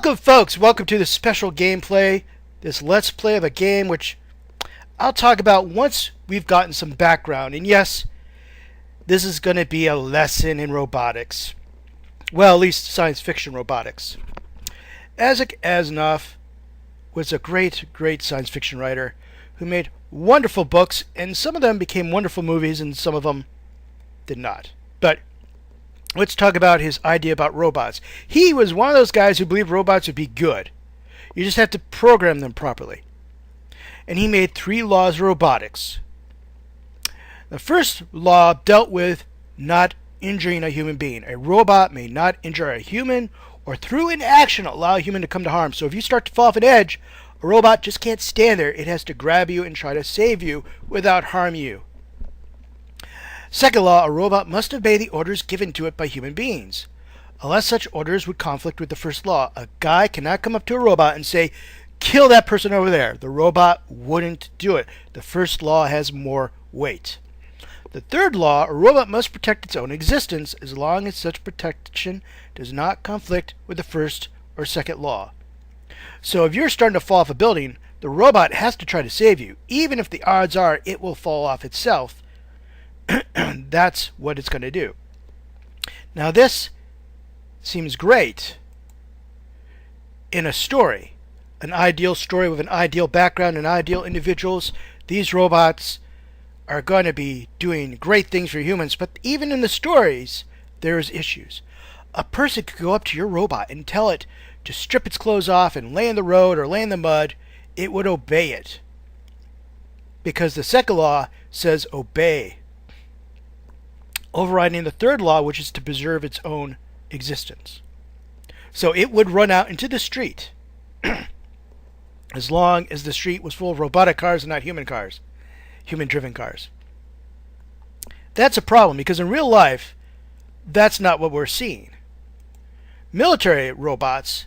Welcome, folks. Welcome to this special gameplay, this Let's Play of a game which I'll talk about once we've gotten some background. And yes, this is going to be a lesson in robotics. Well, at least science fiction robotics. Isaac Asimov was a great science fiction writer who made wonderful books, and some of them became wonderful movies, and some of them did not. But let's talk about his idea about robots. He was one of those guys who believed robots would be good. You just have to program them properly. And he made 3 laws of robotics. The first law dealt with not injuring a human being. A robot may not injure a human or through inaction allow a human to come to harm. So if you start to fall off an edge, a robot just can't stand there. It has to grab you and try to save you without harming you. Second law, a robot must obey the orders given to it by human beings. Unless such orders would conflict with the first law, a guy cannot come up to a robot and say, kill that person over there. The robot wouldn't do it. The first law has more weight. The third law, a robot must protect its own existence as long as such protection does not conflict with the first or second law. So if you're starting to fall off a building, the robot has to try to save you, even if the odds are it will fall off itself. That's what it's going to do. Now this seems great in a story, an ideal story with an ideal background and ideal individuals. These robots are going to be doing great things for humans, but even in the stories there's issues. A person could go up to your robot and tell it to strip its clothes off and lay in the road or lay in the mud. It would obey it because the second law says obey, overriding the third law, which is to preserve its own existence. So it would run out into the street as long as the street was full of robotic cars and not human cars, human-driven cars. That's a problem because in real life, that's not what we're seeing. Military robots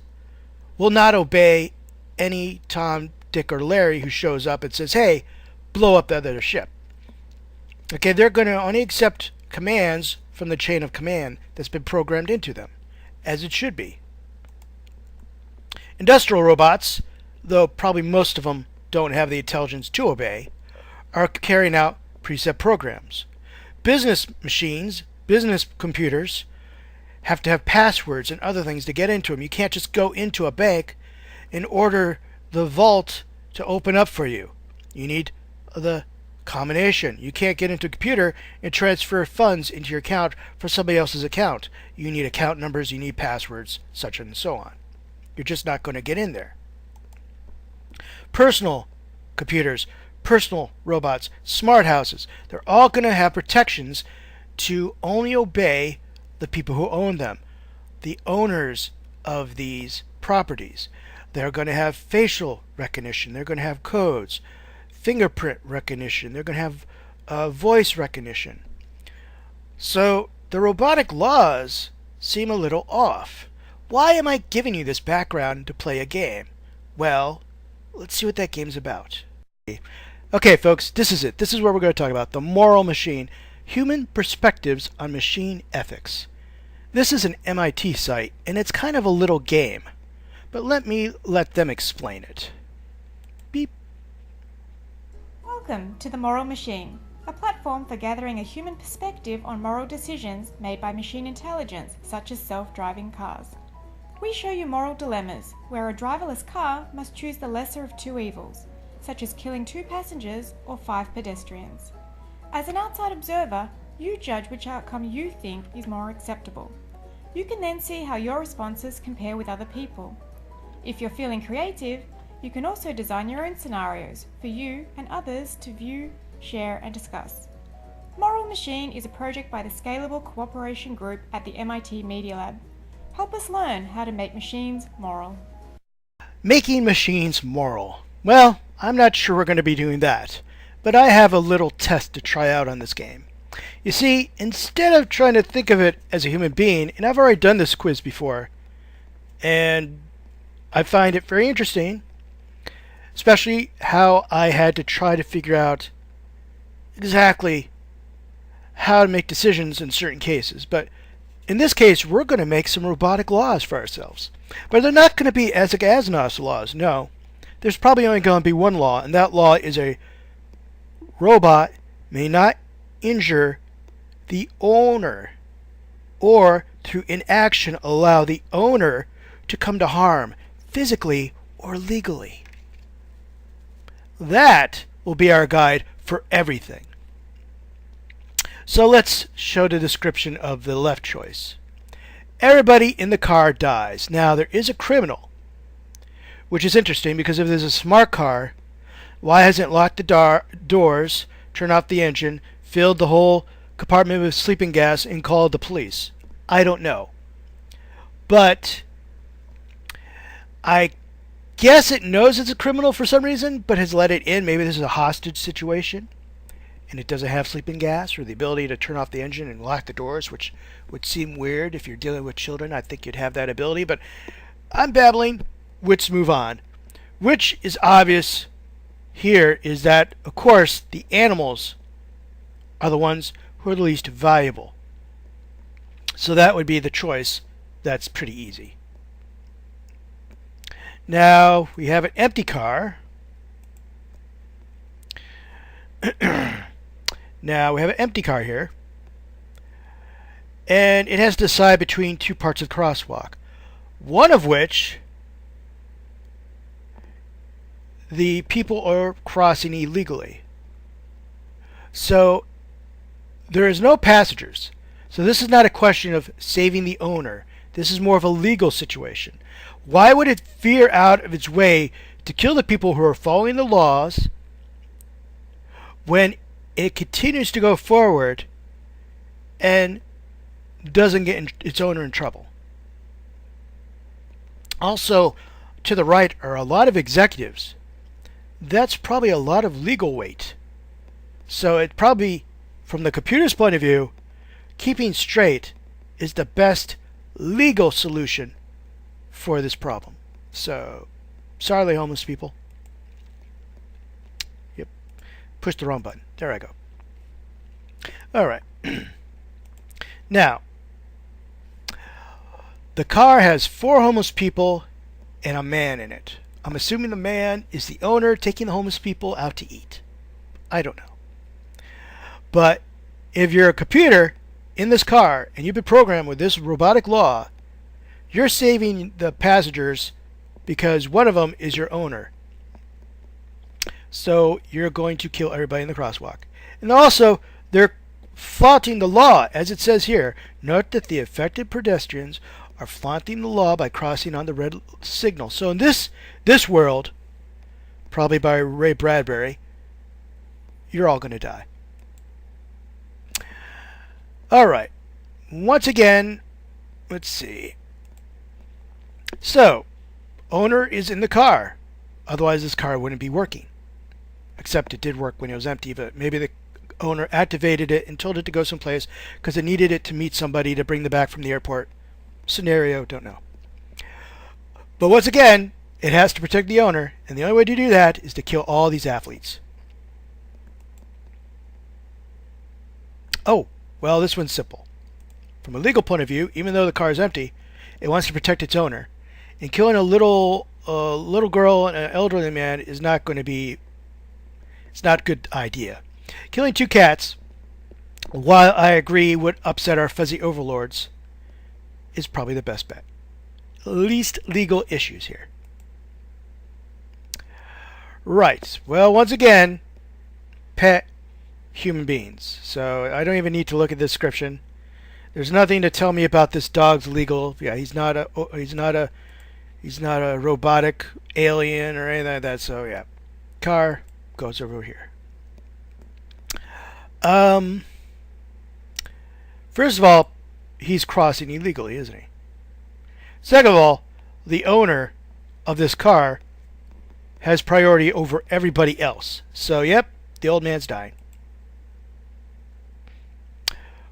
will not obey any Tom, Dick, or Larry who shows up and says, hey, blow up the other ship. Okay, they're going to only accept commands from the chain of command that's been programmed into them, as it should be. Industrial robots, though probably most of them don't have the intelligence to obey, are carrying out preset programs. Business machines, business computers, have to have passwords and other things to get into them. You can't just go into a bank and order the vault to open up for you. You need the combination. You can't get into a computer and transfer funds into your account from somebody else's account. You need account numbers, you need passwords, such and so on. You're just not going to get in there. Personal computers, personal robots, smart houses, they're all going to have protections to only obey the people who own them, the owners of these properties. They're going to have facial recognition. They're going to have codes, fingerprint recognition. They're going to have voice recognition. So the robotic laws seem a little off. Why am I giving you this background to play a game? Well, let's see what that game's about. Okay, folks, this is it. This is what we're going to talk about. The moral machine. Human perspectives on machine ethics. This is an MIT site, and it's kind of a little game. But let them explain it. Beep. Welcome to The Moral Machine, a platform for gathering a human perspective on moral decisions made by machine intelligence, such as self-driving cars. We show you moral dilemmas, where a driverless car must choose the lesser of 2 evils, such as killing 2 passengers or 5 pedestrians. As an outside observer, you judge which outcome you think is more acceptable. You can then see how your responses compare with other people. If you're feeling creative, you can also design your own scenarios for you and others to view, share, and discuss. Moral Machine is a project by the Scalable Cooperation Group at the MIT Media Lab. Help us learn how to make machines moral. Making machines moral. Well, I'm not sure we're going to be doing that, but I have a little test to try out on this game. You see, instead of trying to think of it as a human being, and I've already done this quiz before, and I find it very interesting, especially how I had to try to figure out exactly how to make decisions in certain cases. But in this case, we're going to make some robotic laws for ourselves. But they're not going to be as Asnos laws, no. There's probably only going to be one law, and that law is a robot may not injure the owner, or through inaction allow the owner to come to harm, physically or legally. That will be our guide for everything. So let's show the description of the left choice. Everybody in the car dies. Now there is a criminal, which is interesting because if there's a smart car, why hasn't it locked the doors, turned off the engine, filled the whole compartment with sleeping gas, and called the police? I don't know. But I guess it knows it's a criminal for some reason, but has let it in. Maybe this is a hostage situation, and it doesn't have sleeping gas or the ability to turn off the engine and lock the doors, which would seem weird if you're dealing with children. I think you'd have that ability, but I'm babbling. Let's move on. Which is obvious here is that, of course, the animals are the ones who are the least valuable. So that would be the choice. That's pretty easy. Now we have an empty car. Now we have an empty car here. And it has to decide between two parts of the crosswalk. One of which the people are crossing illegally. So there is no passengers. So this is not a question of saving the owner. This is more of a legal situation. Why would it veer out of its way to kill the people who are following the laws when it continues to go forward and doesn't get its owner in trouble? Also, to the right are a lot of executives. That's probably a lot of legal weight. So it probably, from the computer's point of view, keeping straight is the best legal solution for this problem. So, sorry, homeless people. Yep. Pushed the wrong button. There I go. Alright. Now, the car has 4 homeless people and a man in it. I'm assuming the man is the owner taking the homeless people out to eat. I don't know. But if you're a computer in this car and you've been programmed with this robotic law, you're saving the passengers because one of them is your owner. So you're going to kill everybody in the crosswalk. And also, they're flaunting the law, as it says here. Note that the affected pedestrians are flaunting the law by crossing on the red signal. So in this world, probably by Ray Bradbury, you're all going to die. Alright. Once again, let's see. So, owner is in the car. Otherwise, this car wouldn't be working. Except it did work when it was empty, but maybe the owner activated it and told it to go someplace because it needed it to meet somebody to bring them back from the airport. Scenario, don't know. But once again, it has to protect the owner, and the only way to do that is to kill all these athletes. Oh, well, this one's simple. From a legal point of view, even though the car is empty, it wants to protect its owner. And killing a little girl and an elderly man is not going to be... It's not a good idea. Killing 2 cats, while I agree would upset our fuzzy overlords, is probably the best bet. Least legal issues here. Right. Well, once again, pet human beings. So I don't even need to look at the description. There's nothing to tell me about this dog's legal. Yeah, he's not a robotic alien or anything like that. So yeah, car goes over here. First of all, he's crossing illegally, isn't he? Second of all, the owner of this car has priority over everybody else. So yep, the old man's dying.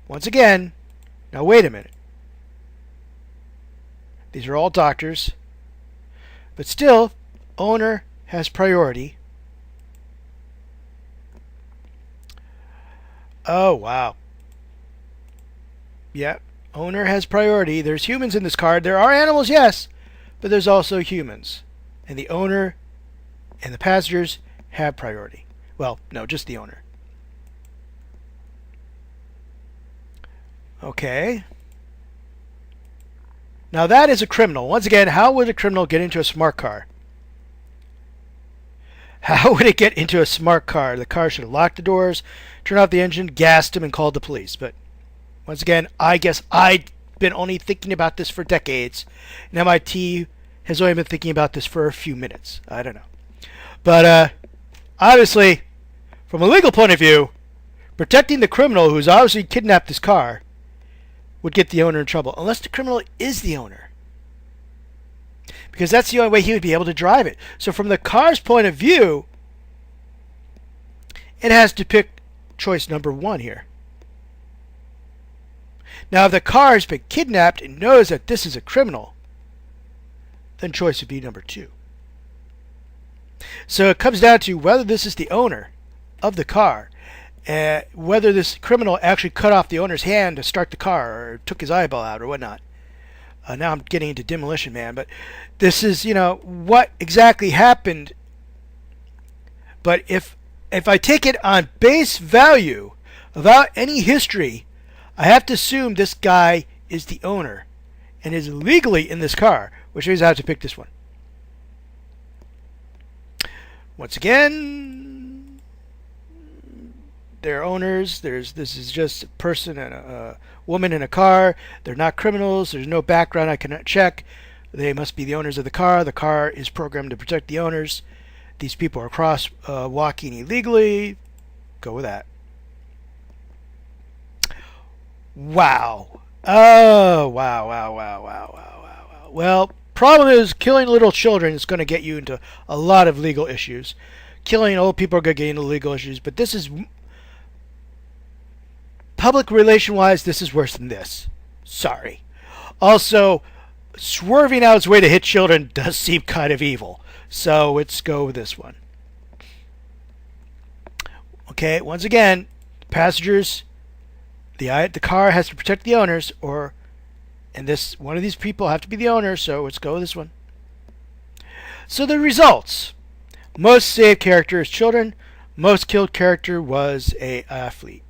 Once again, now wait a minute. These are all doctors. But still, owner has priority. Oh, wow. Yeah, Owner has priority. There's humans in this card. There are animals, yes, but there's also humans. And the owner and the passengers have priority. Well, no, just the owner. Okay. Now that is a criminal. Once again, how would a criminal get into a smart car? How would it get into a smart car? The car should have locked the doors, turned off the engine, gassed him, and called the police. But once again, I guess I've been only thinking about this for decades, and MIT has only been thinking about this for a few minutes. I don't know. But obviously, from a legal point of view, protecting the criminal who's obviously kidnapped this car would get the owner in trouble, unless the criminal is the owner. Because that's the only way he would be able to drive it. So from the car's point of view, it has to pick choice number 1 here. Now, if the car has been kidnapped and knows that this is a criminal, then choice would be number 2. So it comes down to whether this is the owner of the car, whether this criminal actually cut off the owner's hand to start the car or took his eyeball out or whatnot. Now I'm getting into Demolition Man, but this is, what exactly happened. But if I take it on base value, without any history, I have to assume this guy is the owner and is legally in this car, which means I have to pick this one. Once again, they're owners. This is just a person and a woman in a car. They're not criminals. There's no background I cannot check. They must be the owners of the car. The car is programmed to protect the owners. These people are walking illegally. Go with that. Wow. Oh, wow. Well, problem is killing little children is going to get you into a lot of legal issues. Killing old people are going to get into legal issues, but this is public relation-wise, this is worse than this. Sorry. Also, swerving out its way to hit children does seem kind of evil. So let's go with this one. Okay, once again, passengers, the car has to protect the owners, and one of these people have to be the owner, so let's go with this one. So the results. Most saved character is children. Most killed character was an athlete.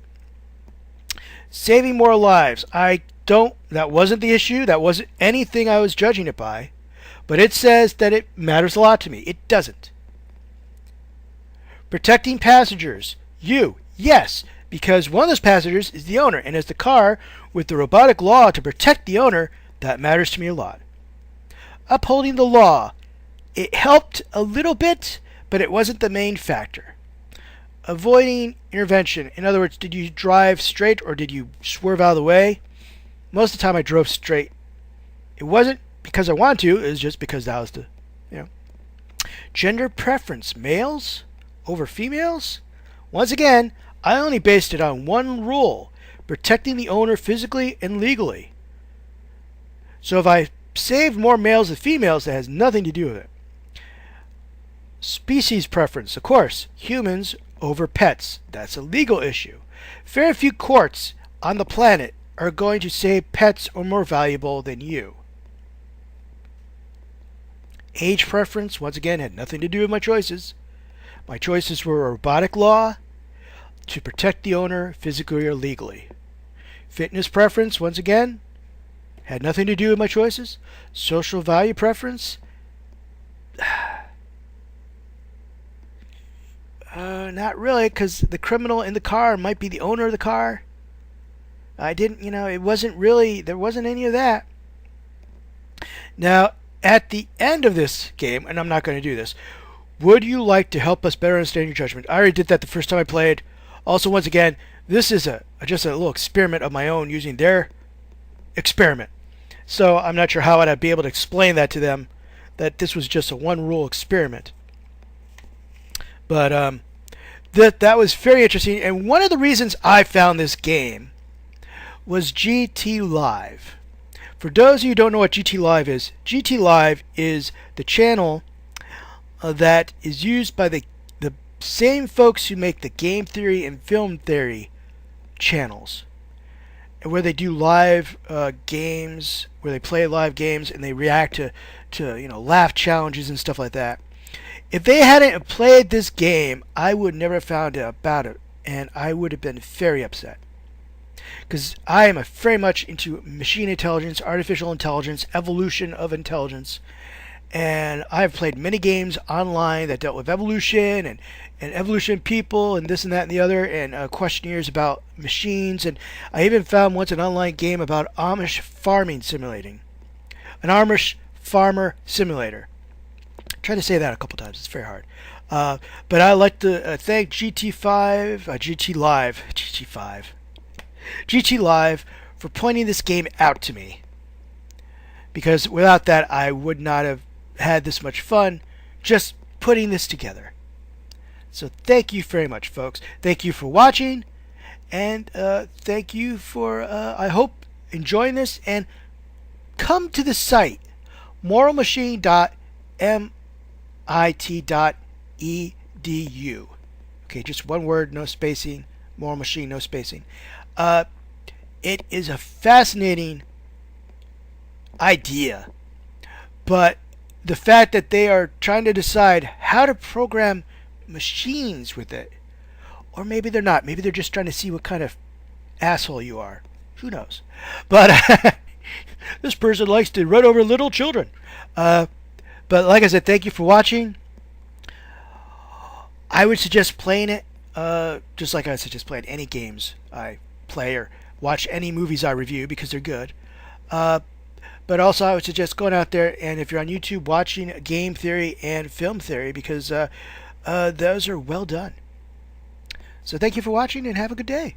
Saving more lives. That wasn't the issue. That wasn't anything I was judging it by. But it says that it matters a lot to me. It doesn't. Protecting passengers. Yes, because one of those passengers is the owner. And as the car with the robotic law to protect the owner, that matters to me a lot. Upholding the law. It helped a little bit, but it wasn't the main factor. Avoiding intervention. In other words, did you drive straight or did you swerve out of the way? Most of the time I drove straight. It wasn't because I wanted to, it was just because that was the, Gender preference. Males over females? Once again, I only based it on one rule. Protecting the owner physically and legally. So if I saved more males than females, that has nothing to do with it. Species preference. Of course, humans over pets. That's a legal issue. Very few courts on the planet are going to say pets are more valuable than you. Age preference, once again, had nothing to do with my choices. My choices were robotic law to protect the owner physically or legally. Fitness preference, once again, had nothing to do with my choices. Social value preference, not really, because the criminal in the car might be the owner of the car. It wasn't really, there wasn't any of that. Now, at the end of this game, and I'm not going to do this, would you like to help us better understand your judgment? I already did that the first time I played. Also, once again, this is just a little experiment of my own using their experiment. So I'm not sure how I'd be able to explain that to them, that this was just a one-rule experiment. But that was very interesting. And one of the reasons I found this game was GT Live. For those of you who don't know what GT Live is, GT Live is the channel that is used by the same folks who make the game theory and film theory channels. and where they do live games, where they play live games and they react to laugh challenges and stuff like that. If they hadn't played this game, I would never have found out about it, and I would have been very upset. Because I am very much into machine intelligence, artificial intelligence, evolution of intelligence, and I have played many games online that dealt with evolution and evolution people and this and that and the other, and questionnaires about machines, and I even found once an online game about Amish farming simulating. An Amish farmer simulator. Try to say that a couple times. It's very hard. But I'd like to thank GT Live for pointing this game out to me. Because without that, I would not have had this much fun just putting this together. So thank you very much, folks. Thank you for watching. And thank you for, I hope, enjoying this. And come to the site, moralmachine.it.edu. Okay, just one word, no spacing. Moral Machine, no spacing. It is a fascinating idea, but the fact that they are trying to decide how to program machines with it, or maybe they're not. Maybe they're just trying to see what kind of asshole you are. Who knows? But this person likes to run over little children. But like I said, thank you for watching. I would suggest playing it, just like I suggest playing any games I play or watch any movies I review because they're good. But also I would suggest going out there and if you're on YouTube watching game theory and film theory because those are well done. So thank you for watching and have a good day.